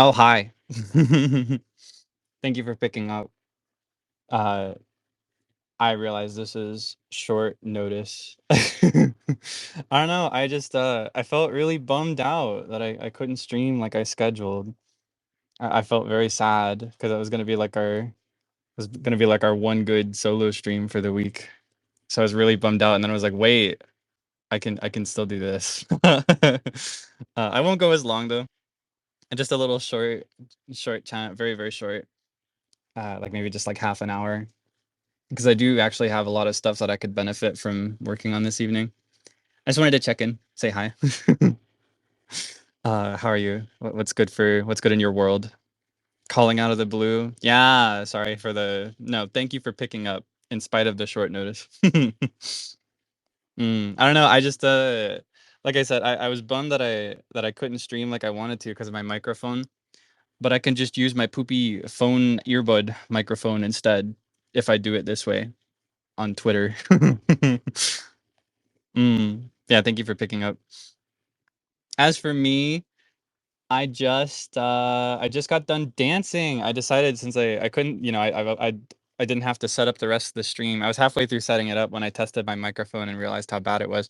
Oh, hi. Thank you for picking up. Uh, I realize this is short notice. I don't know. I felt really bummed out that I couldn't stream like I scheduled. I felt very sad because it was gonna be like our one good solo stream for the week. So I was really bummed out, and then I was like, wait, I can still do this. I won't go as long though. Just a little short chat, very, very short. Like maybe just like half an hour. Because I do actually have a lot of stuff that I could benefit from working on this evening. I just wanted to check in, say hi. How are you? What's good in your world? Calling out of the blue. Yeah, sorry for the no. Thank you for picking up in spite of the short notice. I don't know. Like I said, I was bummed that I couldn't stream like I wanted to because of my microphone, but I can just use my poopy phone earbud microphone instead if I do it this way on Twitter. Yeah, thank you for picking up. As for me, I just got done dancing. I decided since I couldn't, I didn't have to set up the rest of the stream. I was halfway through setting it up when I tested my microphone and realized how bad it was.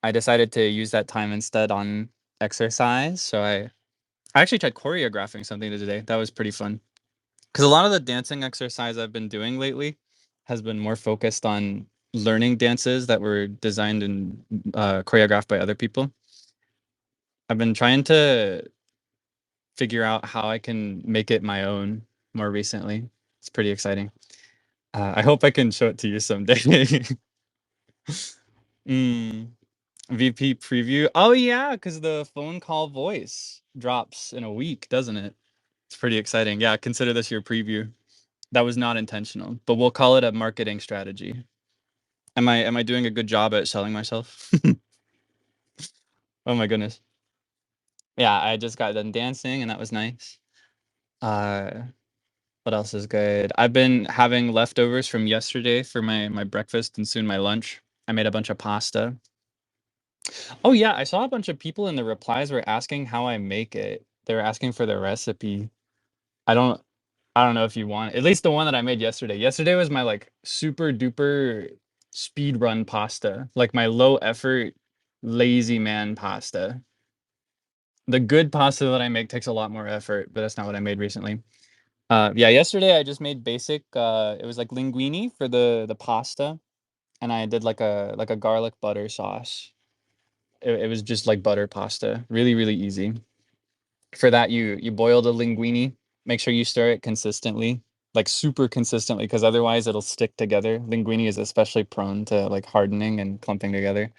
I decided to use that time instead on exercise. So I actually tried choreographing something today. That was pretty fun. Because a lot of the dancing exercise I've been doing lately has been more focused on learning dances that were designed and choreographed by other people. I've been trying to figure out how I can make it my own more recently. It's pretty exciting. I hope I can show it to you someday. mm, VP preview. Oh yeah, because the phone call voice drops in a week, doesn't it? It's pretty exciting. Yeah, consider this your preview. That was not intentional, but we'll call it a marketing strategy. Am I doing a good job at selling myself? Oh my goodness. Yeah, I just got done dancing and that was nice. Uh what else is good? I've been having leftovers from yesterday for my breakfast and soon my lunch. I made a bunch of pasta. Oh yeah, I saw a bunch of people in the replies were asking how I make it. They were asking for the recipe. I don't I don't know if you want at least the one that I made yesterday. Yesterday was my like super duper speed run pasta, like my low effort lazy man pasta. The good pasta that I make takes a lot more effort, but that's not what I made recently. Yeah, yesterday I just made basic. It was like linguine for the pasta, and I did like a garlic butter sauce. It was just like butter pasta, really really easy. For that, you boil the linguine. Make sure you stir it consistently, like super consistently, because otherwise it'll stick together. Linguine is especially prone to like hardening and clumping together.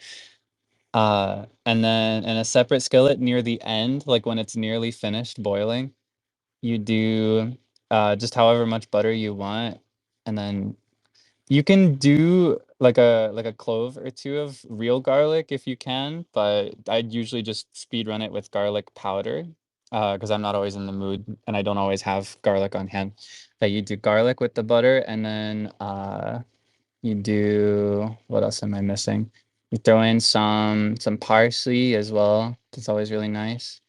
And then in a separate skillet near the end, like when it's nearly finished boiling, you do just however much butter you want, and then you can do like a clove or two of real garlic if you can, but I'd usually just speed run it with garlic powder because I'm not always in the mood and I don't always have garlic on hand. But you do garlic with the butter, and then you do what else am I missing? You throw in some parsley as well. That's always really nice.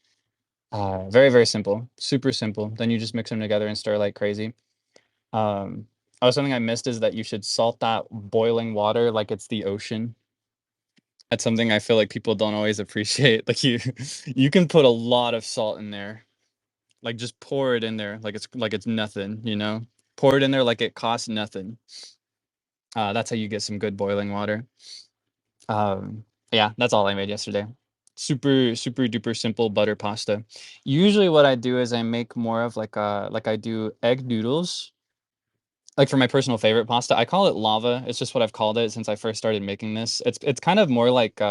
Very, very simple, super simple. Then you just mix them together and stir like crazy. Um, oh, something I missed is that you should salt that boiling water like it's the ocean. That's something I feel like people don't always appreciate. Like you can put a lot of salt in there. Like just pour it in there like it's nothing, you know? Pour it in there like it costs nothing. That's how you get some good boiling water. Yeah, that's all I made yesterday. Super, super duper simple butter pasta. Usually what I do is I make more of like I do egg noodles. Like for my personal favorite pasta, I call it lava. It's just what I've called it since I first started making this. It's kind of more like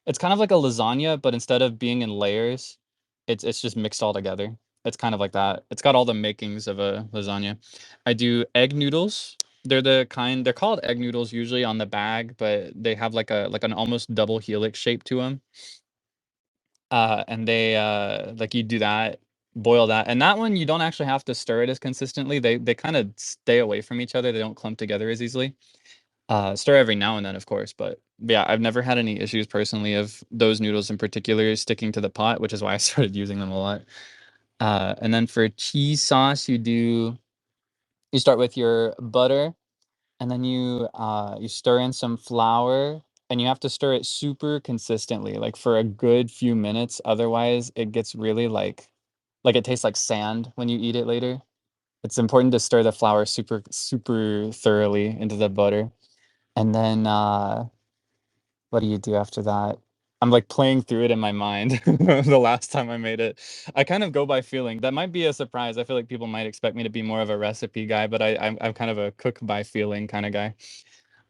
it's kind of like a lasagna, but instead of being in layers, it's just mixed all together. It's kind of like that. It's got all the makings of a lasagna. I do egg noodles. They're called egg noodles usually on the bag, but they have like an almost double helix shape to them. And they like you do that, boil that, and that one you don't actually have to stir it as consistently. They kind of stay away from each other. They don't clump together as easily. Stir every now and then, of course, but yeah, I've never had any issues personally of those noodles in particular sticking to the pot, which is why I started using them a lot. And then for cheese sauce, you start with your butter, and then you stir in some flour, and you have to stir it super consistently, like for a good few minutes. Otherwise, it gets really like it tastes like sand when you eat it later. It's important to stir the flour super super thoroughly into the butter. And then what do you do after that? I'm like playing through it in my mind the last time I made it. I kind of go by feeling. That might be a surprise. I feel like people might expect me to be more of a recipe guy, but I'm kind of a cook by feeling kind of guy.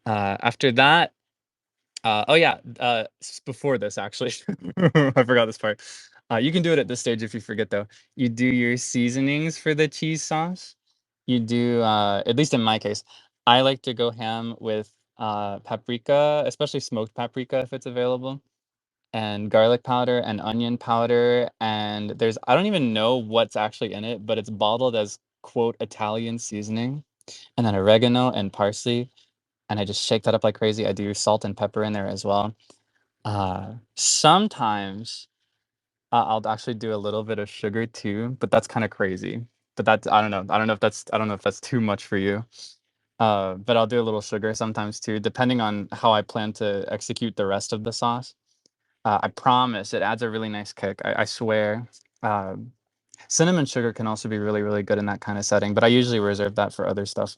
After that, oh yeah, before this actually, I forgot this part. You can do it at this stage if you forget though. You do your seasonings for the cheese sauce. You do, at least in my case, I like to go ham with paprika, especially smoked paprika if it's available, and garlic powder and onion powder. And I don't even know what's actually in it, but it's bottled as quote Italian seasoning, and then oregano and parsley. And I just shake that up like crazy. I do salt and pepper in there as well. Sometimes I'll actually do a little bit of sugar too, but that's kind of crazy. But that's I don't know. I don't know if that's too much for you. But I'll do a little sugar sometimes too, depending on how I plan to execute the rest of the sauce. I promise it adds a really nice kick. I swear. Um, Cinnamon sugar can also be really, really good in that kind of setting, but I usually reserve that for other stuff.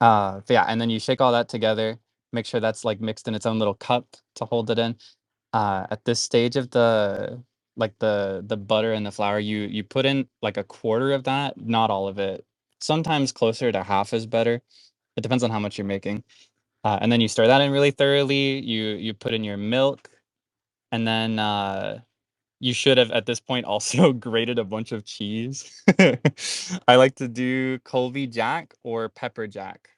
But yeah, and then you shake all that together, make sure that's like mixed in its own little cup to hold it in. At this stage of the butter and the flour, you put in like a quarter of that, not all of it. Sometimes closer to half is better. It depends on how much you're making. And then you stir that in really thoroughly. You put in your milk, and then you should have at this point also grated a bunch of cheese. I like to do Colby Jack or Pepper Jack,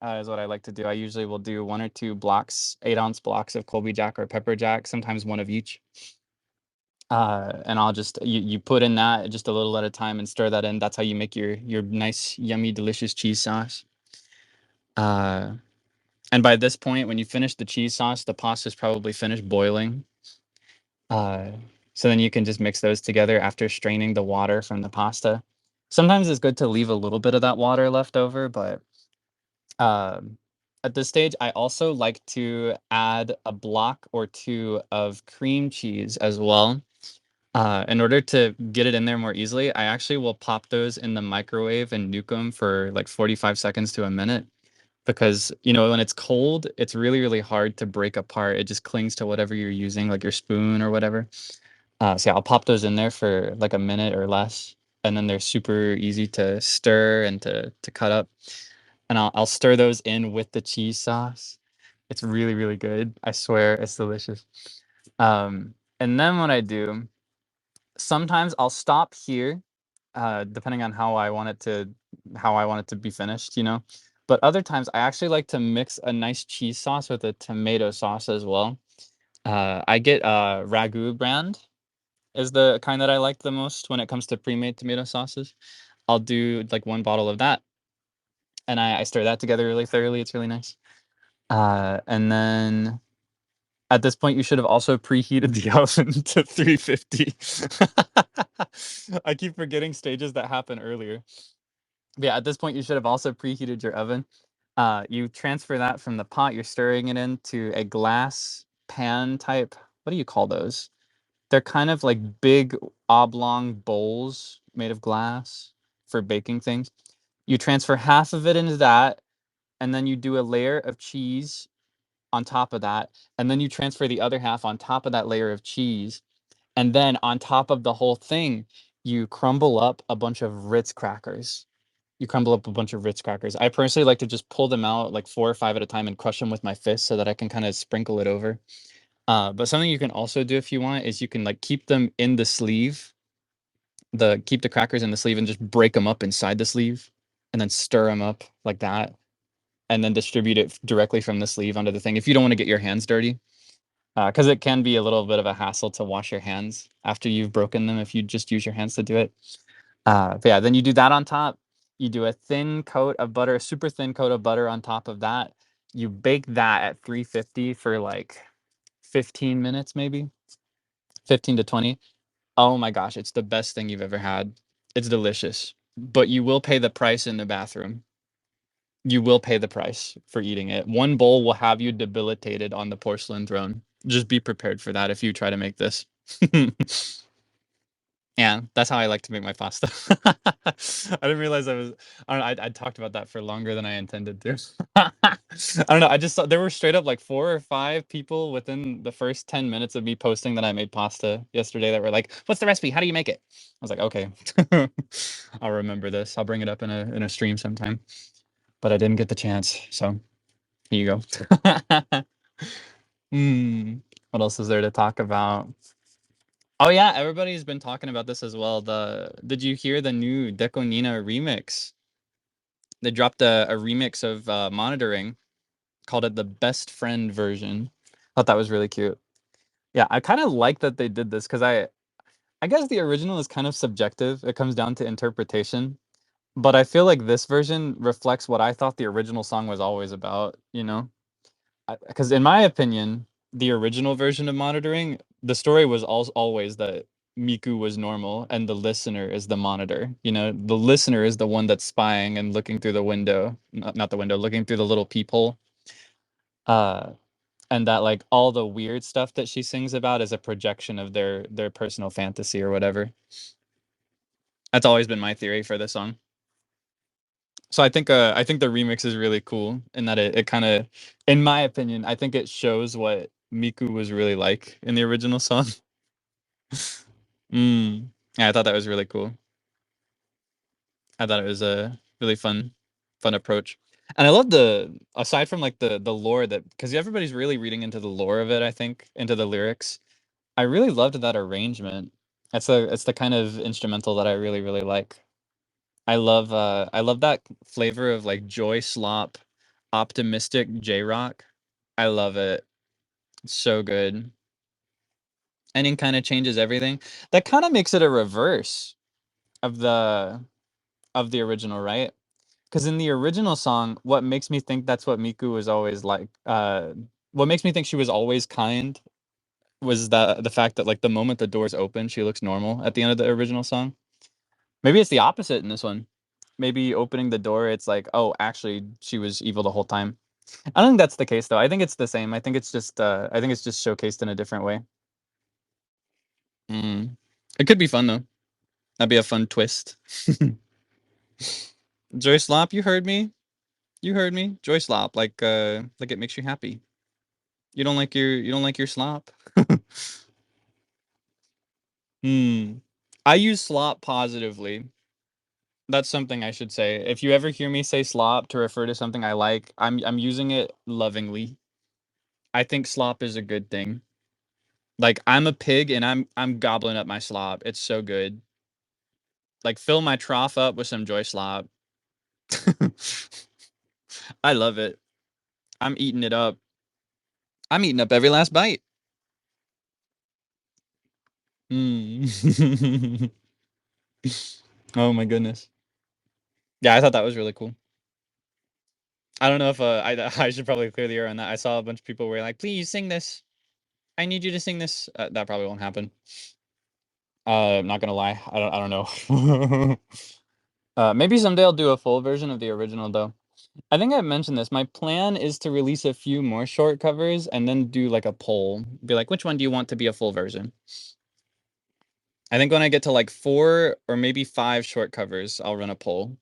is what I like to do. I usually will do 1 or 2 blocks, 8-ounce blocks of Colby Jack or Pepper Jack, sometimes one of each. And I'll just you put in that just a little at a time and stir that in. That's how you make your nice, yummy, delicious cheese sauce. Uh, and by this point, when you finish the cheese sauce, the pasta's probably finished boiling. Uh, so then you can just mix those together after straining the water from the pasta. Sometimes it's good to leave a little bit of that water left over, but um, at this stage, I also like to add a block or 2 of cream cheese as well. In order to get it in there more easily, I actually will pop those in the microwave and nuke them for like 45 seconds to a minute because, when it's cold, it's really, really hard to break apart. It just clings to whatever you're using, like your spoon or whatever. So yeah, I'll pop those in there for like a minute or less, and then they're super easy to stir and to cut up. And I'll stir those in with the cheese sauce. It's really, really good. I swear it's delicious. And then what I do, sometimes I'll stop here, depending on how I want it to be finished. But other times I actually like to mix a nice cheese sauce with a tomato sauce as well. I get Ragu brand is the kind that I like the most when it comes to pre-made tomato sauces. I'll do like 1 bottle of that, and I stir that together really thoroughly. It's really nice. And then at this point, you should have also preheated the oven to 350. I keep forgetting stages that happen earlier. But yeah, at this point, you should have also preheated your oven. You transfer that from the pot you're stirring it into a glass pan type. What do you call those? They're kind of like big oblong bowls made of glass for baking things. You transfer half of it into that, and then you do a layer of cheese on top of that, and then you transfer the other half on top of that layer of cheese, and then on top of the whole thing, you crumble up a bunch of Ritz crackers. You crumble up a bunch of Ritz crackers. I personally like to just pull them out like 4 or 5 at a time and crush them with my fist so that I can kind of sprinkle it over. But something you can also do if you want is you can like keep them in the sleeve, keep the crackers in the sleeve and just break them up inside the sleeve, and then stir them up like that, and then distribute it directly from the sleeve onto the thing. If you don't want to get your hands dirty, because it can be a little bit of a hassle to wash your hands after you've broken them if you just use your hands to do it. But yeah, then you do that on top. You do a thin coat of butter, a super thin coat of butter on top of that. You bake that at 350 for like 15 minutes, maybe 15 to 20. Oh my gosh, it's the best thing you've ever had. It's delicious, but you will pay the price in the bathroom. You will pay the price for eating it. One bowl will have you debilitated on the porcelain throne. Just be prepared for that if you try to make this. Yeah, that's how I like to make my pasta. I didn't realize I don't know, I talked about that for longer than I intended to. I don't know, I just saw there were straight up like 4 or 5 people within the first 10 minutes of me posting that I made pasta yesterday that were like, "What's the recipe? How do you make it?" I was like, "Okay. I'll remember this. I'll bring it up in a stream sometime." But I didn't get the chance, so here you go. Hmm. What else is there to talk about? Oh yeah, everybody's been talking about this as well. Did you hear the new Deco Nina remix? They dropped a remix of Monitoring, called it the best friend version. Thought that was really cute. Yeah, I kind of like that they did this because I guess the original is kind of subjective. It comes down to interpretation. But I feel like this version reflects what I thought the original song was always about, you know? Because in my opinion, the original version of Monitoring, the story was always that Miku was normal and the listener is the monitor. You know, the listener is the one that's spying and looking through the window, not the window, looking through the little peephole. Uh, and that like all the weird stuff that she sings about is a projection of their personal fantasy or whatever. That's always been my theory for this song. So I think the remix is really cool in that it kind of, in my opinion, I think it shows what Miku was really like in the original song. Mm. Yeah, I thought that was really cool. I thought it was a really fun approach. And I love aside from like the lore that, because everybody's really reading into the lore of it, I think, into the lyrics. I really loved that arrangement. It's the kind of instrumental that I really like. I love that flavor of like joy slop, optimistic J-rock. I love it. It's so good. Ending kind of changes everything. That kind of makes it a reverse of the original, right? Because in the original song, what makes me think that's what Miku was always like, what makes me think she was always kind was the fact that like the moment the doors open, she looks normal at the end of the original song. Maybe it's the opposite in this one. Maybe opening the door, it's like, oh, actually, she was evil the whole time. I don't think that's the case though. I think it's the same. I think it's just showcased in a different way. Mm. It could be fun though. That'd be a fun twist. Joy Slop, you heard me. You heard me. Joy Slop, like it makes you happy. You don't like your slop. Hmm. I use slop positively. That's something I should say. If you ever hear me say slop to refer to something I like, I'm using it lovingly. I think slop is a good thing. Like I'm a pig and I'm gobbling up my slop. It's so good. Like fill my trough up with some joy slop. I love it. I'm eating it up. I'm eating up every last bite. Mm. Oh my goodness. Yeah, I thought that was really cool. I don't know if I should probably clear the air on that. I saw a bunch of people were like, "Please sing this. I need you to sing this." That probably won't happen. I'm not gonna lie. I don't know. Maybe someday I'll do a full version of the original though. I think I mentioned this. My plan is to release a few more short covers and then do like a poll. Be like, which one do you want to be a full version? I think when I get to like 4 or maybe 5 short covers, I'll run a poll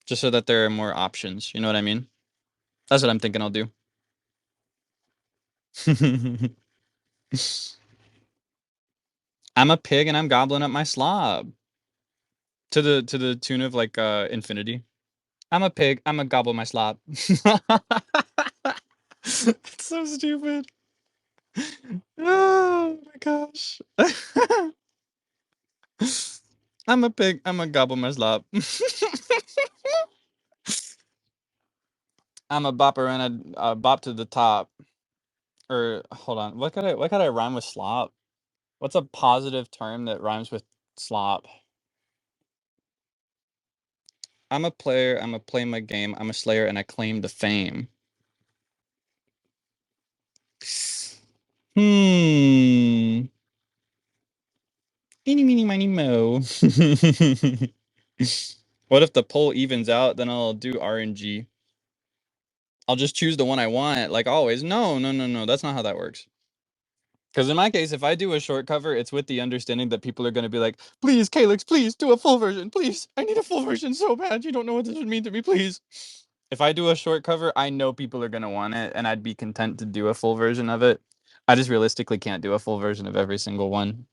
just so that there are more options. You know what I mean? That's what I'm thinking I'll do. I'm a pig and I'm gobbling up my slob to the tune of like infinity. I'm a pig. I'm a gobble my slob. It's so stupid. Oh my gosh. I'm a pig. I'm a gobble my slop. I'm a bopper and a bop to the top. Or hold on. What could I rhyme with slop? What's a positive term that rhymes with slop? I'm a player. I'm a play my game. I'm a slayer and I claim the fame. Hmm. Eeny, meeny, miny, mo. What if the poll evens out? Then I'll do RNG. I'll just choose the one I want, like always. No, no, no, no. That's not how that works. Because in my case, if I do a short cover, it's with the understanding that people are going to be like, please, Kaelix, please do a full version. Please. I need a full version so bad. You don't know what this would mean to me, please. If I do a short cover, I know people are going to want it, and I'd be content to do a full version of it. I just realistically can't do a full version of every single one.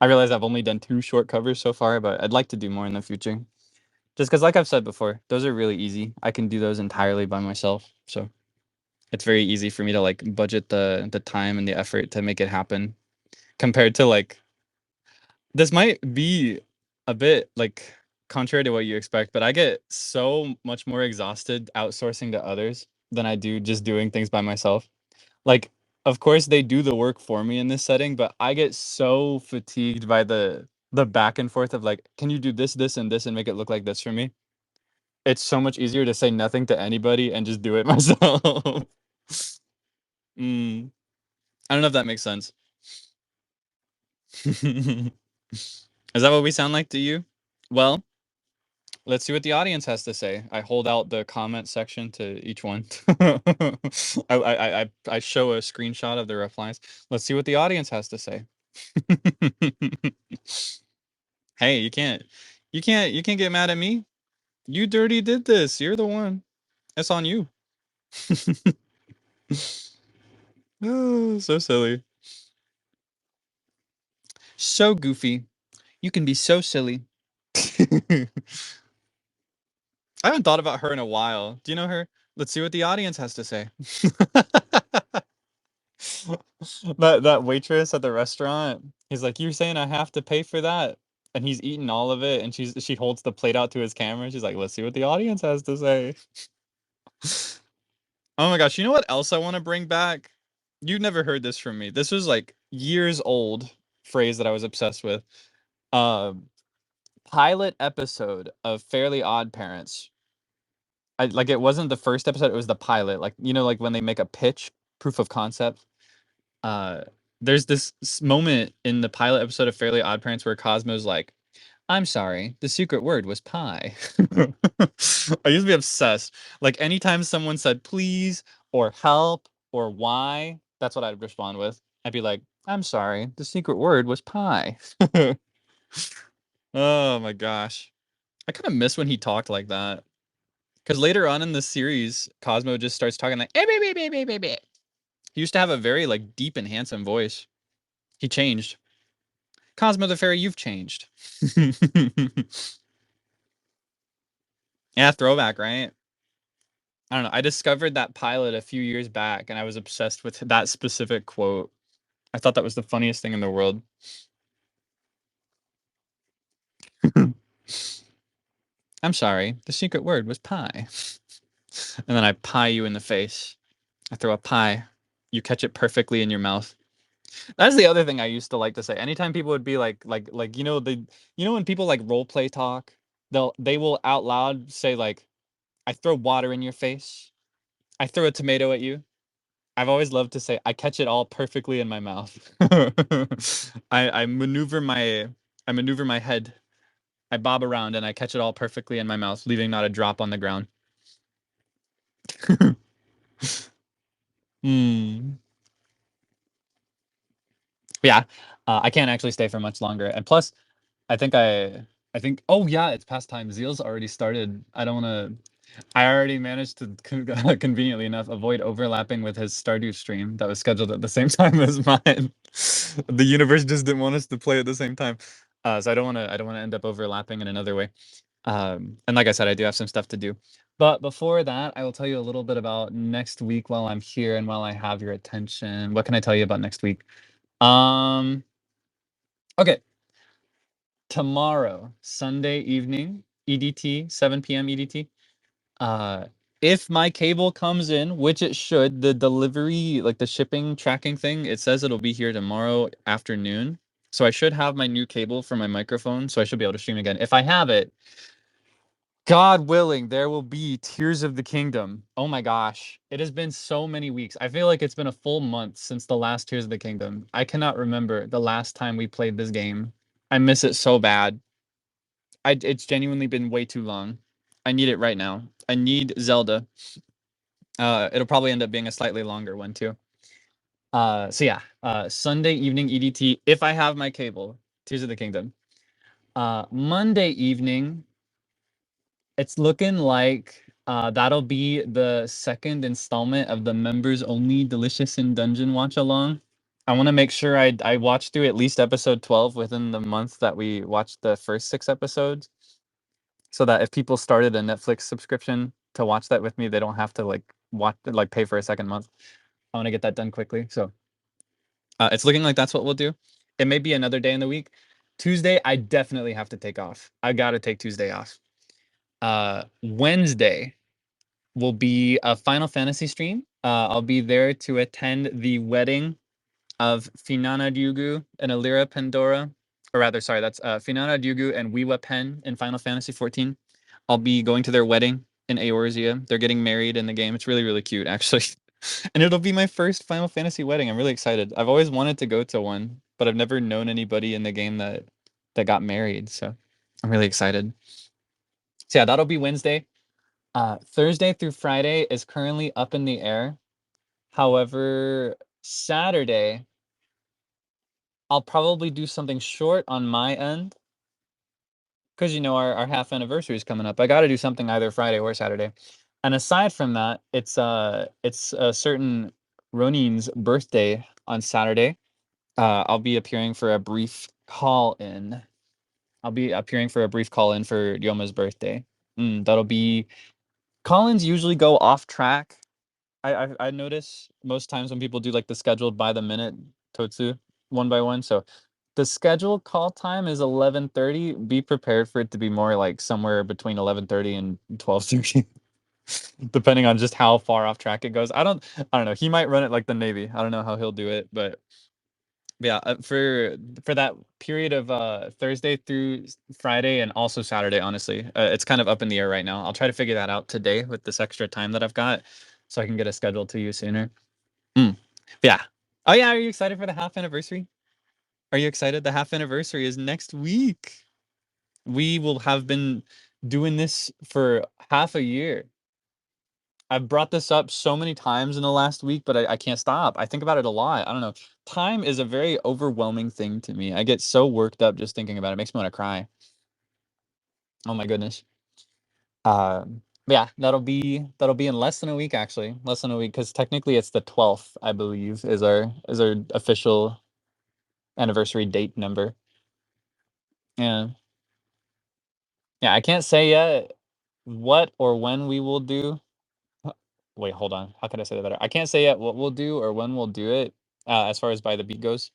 I realize I've only done 2 short covers so far, but I'd like to do more in the future. Just because, like I've said before, those are really easy. I can do those entirely by myself. So it's very easy for me to like budget the time and the effort to make it happen. Compared to like, this might be a bit like contrary to what you expect, but I get so much more exhausted outsourcing to others than I do just doing things by myself. Like, of course they do the work for me in this setting, but I get so fatigued by the back and forth of like, can you do this, this, and this and make it look like this for me? It's so much easier to say nothing to anybody and just do it myself. Mm, I don't know if that makes sense. Is that what we sound like to you? Well, let's see what the audience has to say. I hold out the comment section to each one. I show a screenshot of the replies. Let's see what the audience has to say. Hey, you can't get mad at me. You dirty did this. You're the one. That's on you. Oh, so silly. So goofy. You can be so silly. I haven't thought about her in a while. Do you know her? Let's see what the audience has to say. That waitress at the restaurant. He's like, "You're saying I have to pay for that?" And he's eating all of it, and she holds the plate out to his camera. She's like, "Let's see what the audience has to say." Oh my gosh, you know what else I want to bring back? You never heard this from me. This was like years old phrase that I was obsessed with. Um, Pilot episode of Fairly Odd Parents. Like it wasn't the first episode, it was the pilot. Like, you know, like when they make a pitch, proof of concept. Uh, there's this moment in the pilot episode of Fairly Odd Parents where Cosmo's like, "I'm sorry, the secret word was pie." I used to be obsessed. Like anytime someone said please or help or why, that's what I'd respond with. I'd be like, "I'm sorry, the secret word was pie." Oh my gosh. I kind of miss when he talked like that. Because later on in the series, Cosmo just starts talking like, "Eh, beh, beh, beh, beh, beh, beh." He used to have a very like deep and handsome voice. He changed. Cosmo the Fairy, you've changed. Yeah, throwback, right? I don't know. I discovered that pilot a few years back and I was obsessed with that specific quote. I thought that was the funniest thing in the world. I'm sorry, the secret word was pie. And then I pie you in the face. I throw a pie. You catch it perfectly in your mouth. That's the other thing I used to like to say. Anytime people would be like when people like role play talk, they will out loud say like, "I throw water in your face. I throw a tomato at you." I've always loved to say, "I catch it all perfectly in my mouth." I maneuver my head. I bob around and I catch it all perfectly in my mouth, leaving not a drop on the ground. Hmm. Yeah, I can't actually stay for much longer. And plus, I think. Oh yeah, it's past time. Zeal's already started. I don't want to. I already managed to conveniently enough avoid overlapping with his Stardew stream that was scheduled at the same time as mine. The universe just didn't want us to play at the same time, so I don't want to. I don't want to end up overlapping in another way. And like I said, I do have some stuff to do. But before that, I will tell you a little bit about next week while I'm here and while I have your attention. What can I tell you about next week? Um, okay, tomorrow, Sunday evening, EDT, 7 p.m. EDT. Uh, if my cable comes in, which it should, the delivery, like the shipping tracking thing, it says it'll be here tomorrow afternoon. So I should have my new cable for my microphone, so I should be able to stream again. If I have it, God willing, there will be Tears of the Kingdom. Oh my gosh. It has been so many weeks. I feel like it's been a full month since the last Tears of the Kingdom. I cannot remember the last time we played this game. I miss it so bad. It's genuinely been way too long. I need it right now. I need Zelda. It'll probably end up being a slightly longer one too. So yeah, Sunday evening EDT if I have my cable. Tears of the Kingdom. Monday evening, it's looking like that'll be the second installment of the members only Delicious in Dungeon watch along. I want to make sure I watch through at least episode 12 within the month that we watched the first 6 episodes, so that if people started a Netflix subscription to watch that with me, they don't have to pay for a second month. I want to get that done quickly. So it's looking like that's what we'll do. It may be another day in the week. Tuesday, I definitely have to take off. I gotta take Tuesday off. Wednesday will be a Final Fantasy stream. I'll be there to attend the wedding of Finana Dyugu and Alira Pandora. Or rather, sorry, that's Finana Dyugu and Wiwa Pen in Final Fantasy 14. I'll be going to their wedding in Eorzea. They're getting married in the game. It's really, really cute, actually. And it'll be my first Final Fantasy wedding. I'm really excited. I've always wanted to go to one, but I've never known anybody in the game that got married. So I'm really excited. So yeah, that'll be Wednesday. Thursday through Friday is currently up in the air. However, Saturday, I'll probably do something short on my end because our half anniversary is coming up. I got to do something either Friday or Saturday. And aside from that, it's a certain Ronin's birthday on Saturday. I'll be appearing for a brief call in. I'll be appearing for a brief call in for Yoma's birthday. That'll be call-ins usually go off track. I notice most times when people do like the scheduled by the minute Totsu one by one. So the scheduled call time is 11:30. Be prepared for it to be more like somewhere between 11:30 and 12:30. Depending on just how far off track it goes. I don't know. He might run it like the Navy. I don't know how he'll do it, but yeah, for that period of Thursday through Friday and also Saturday, honestly, it's kind of up in the air right now. I'll try to figure that out today with this extra time that I've got, so I can get a schedule to you sooner. Mm. Yeah. Oh yeah, are you excited for the half anniversary? Are you excited? The half anniversary is next week. We will have been doing this for half a year. I've brought this up so many times in the last week, but I can't stop. I think about it a lot. I don't know. Time is a very overwhelming thing to me. I get so worked up just thinking about it. It makes me want to cry. Oh my goodness. Yeah, that'll be in less than a week actually. Less than a week because technically it's the 12th, I believe, is our official anniversary date number. Yeah. Yeah, I can't say yet what or when we will do. Wait, hold on. How can I say that better? I can't say yet what we'll do or when we'll do it, as far as by the beat goes.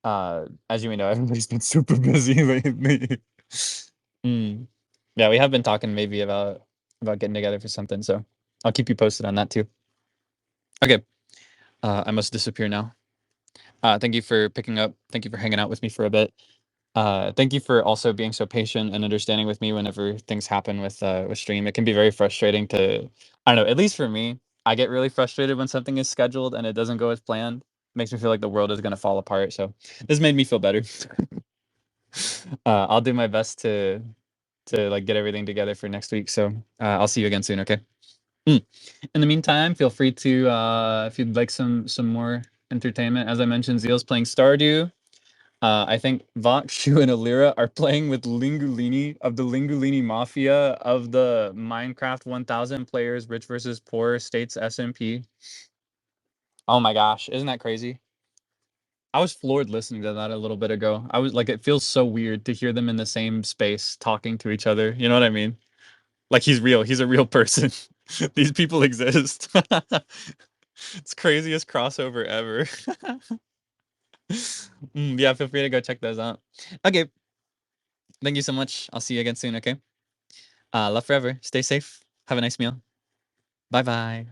As you may know, everybody's been super busy lately. Mm. Yeah, we have been talking maybe about getting together for something, so I'll keep you posted on that too. Okay, I must disappear now. Thank you for picking up. Thank you for hanging out with me for a bit. Thank you for also being so patient and understanding with me whenever things happen with stream. It can be very frustrating to, I don't know, at least for me, I get really frustrated when something is scheduled and it doesn't go as planned. Makes me feel like the world is gonna fall apart. So this made me feel better. I'll do my best to like get everything together for next week. So I'll see you again soon. Okay. Mm. In the meantime, feel free to if you'd like some more entertainment. As I mentioned, Zeal's playing Stardew. I think Vox, Shu, and Alira are playing with Lingulini of the Lingulini Mafia of the Minecraft 1000 players, rich versus poor states SMP. Oh my gosh, isn't that crazy? I was floored listening to that a little bit ago. I was like, it feels so weird to hear them in the same space talking to each other. You know what I mean? Like he's real. He's a real person. These people exist. It's craziest crossover ever. Yeah, feel free to go check those out. Okay. Thank you so much. I'll see you again soon, okay? Love forever. Stay safe. Have a nice meal. Bye bye.